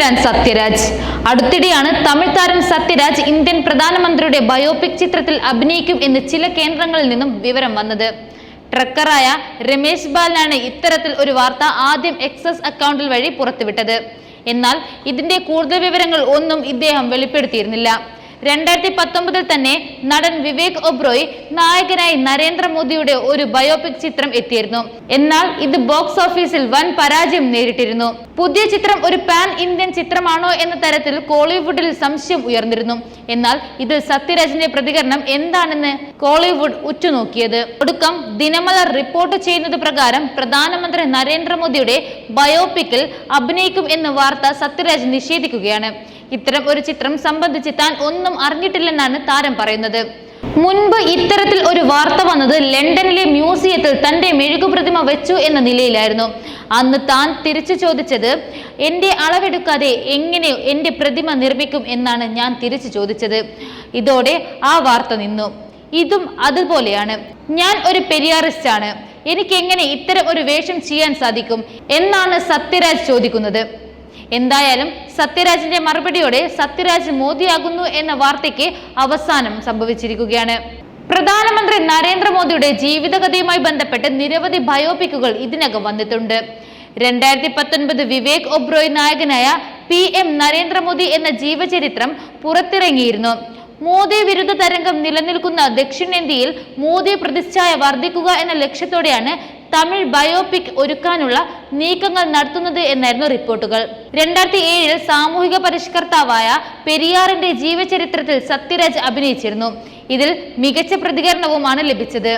താൻ സത്യരാജ്. അടുത്തിടെയാണ് തമിഴ് താരം സത്യരാജ് ഇന്ത്യൻ പ്രധാനമന്ത്രിയുടെ ബയോപിക് ചിത്രത്തിൽ അഭിനയിക്കും എന്ന് ചില കേന്ദ്രങ്ങളിൽ നിന്നും വിവരം വന്നത്. ട്രക്കറായ രമേശ് ബാലനാണ് ഇത്തരത്തിൽ ഒരു വാർത്ത ആദ്യം എക്സസ് അക്കൗണ്ടിൽ വഴി പുറത്തുവിട്ടത്. എന്നാൽ ഇതിന്റെ കൂടുതൽ വിവരങ്ങൾ ഒന്നും ഇദ്ദേഹം വെളിപ്പെടുത്തിയിരുന്നില്ല. 2019 തന്നെ നടൻ വിവേക് ഒബ്രോയ് നായകനായി നരേന്ദ്രമോദിയുടെ ഒരു ബയോപിക് ചിത്രം എത്തിയിരുന്നു. എന്നാൽ ഇത് ബോക്സ് ഓഫീസിൽ വൻ പരാജയം നേരിട്ടിരുന്നു. പുതിയ ചിത്രം ഒരു പാൻ ഇന്ത്യൻ ചിത്രമാണോ എന്ന തരത്തിൽ കോളിവുഡിൽ സംശയം ഉയർന്നിരുന്നു. എന്നാൽ ഇതിൽ സത്യരാജിന്റെ പ്രതികരണം എന്താണെന്ന് കോളിവുഡ് ഉറ്റുനോക്കിയത്. ഒടുക്കം ദിനമലർ റിപ്പോർട്ട് ചെയ്യുന്നത് പ്രകാരം പ്രധാനമന്ത്രി നരേന്ദ്രമോദിയുടെ ബയോപിക്കിൽ അഭിനയിക്കും എന്ന വാർത്ത സത്യരാജ് നിഷേധിക്കുകയാണ്. ഇത്തരം ഒരു ചിത്രം സംബന്ധിച്ച് താൻ ഒന്നും അറിഞ്ഞിട്ടില്ലെന്നാണ് താരം പറയുന്നത്. മുൻപ് ഇത്തരത്തിൽ ഒരു വാർത്ത വന്നത് ലണ്ടനിലെ മ്യൂസിയത്തിൽ തന്റെ മെഴുകുപ്രതിമ വെച്ചു എന്ന നിലയിലായിരുന്നു. അന്ന് താൻ തിരിച്ചു ചോദിച്ചത്, എന്റെ അളവെടുക്കാതെ എങ്ങനെ എന്റെ പ്രതിമ നിർമ്മിക്കും എന്നാണ് ഞാൻ തിരിച്ചു ചോദിച്ചത്. ഇതോടെ ആ വാർത്ത നിന്നു. ഇതും അതുപോലെയാണ്. ഞാൻ ഒരു പെരിയാറിസ്റ്റ് ആണ്, എനിക്ക് എങ്ങനെ ഇത്തരം ഒരു വേഷം ചെയ്യാൻ സാധിക്കും എന്നാണ് സത്യരാജ് ചോദിക്കുന്നത്. എന്തായാലും സത്യരാജിന്റെ മറുപടിയോടെ സത്യരാജ് മോദിയാകുന്നു എന്ന വാർത്തയ്ക്ക് അവസാനം സംഭവിച്ചിരിക്കുകയാണ്. പ്രധാനമന്ത്രി നരേന്ദ്രമോദിയുടെ ജീവിതകഥയുമായി ബന്ധപ്പെട്ട് നിരവധി ബയോപിക്കുകൾ ഇതിനകം വന്നിട്ടുണ്ട്. 2019 വിവേക് ഒബ്രോയ് നായകനായ PM നരേന്ദ്രമോദി എന്ന ജീവചരിത്രം പുറത്തിറങ്ങിയിരുന്നു. മോദി വിരുദ്ധ തരംഗം നിലനിൽക്കുന്ന ദക്ഷിണേന്ത്യയിൽ മോദി പ്രതിച്ഛായ വർദ്ധിക്കുക എന്ന ലക്ഷ്യത്തോടെയാണ് തമിഴ് ബയോപിക് ഒരുക്കാനുള്ള നീക്കങ്ങൾ നടത്തുന്നത് എന്നായിരുന്നു റിപ്പോർട്ടുകൾ. 2007 സാമൂഹിക പരിഷ്കർത്താവായ പെരിയാറിന്റെ ജീവചരിത്രത്തിൽ സത്യരാജ് അഭിനയിച്ചിരുന്നു. ഇതിൽ മികച്ച പ്രതികരണവുമാണ് ലഭിച്ചത്.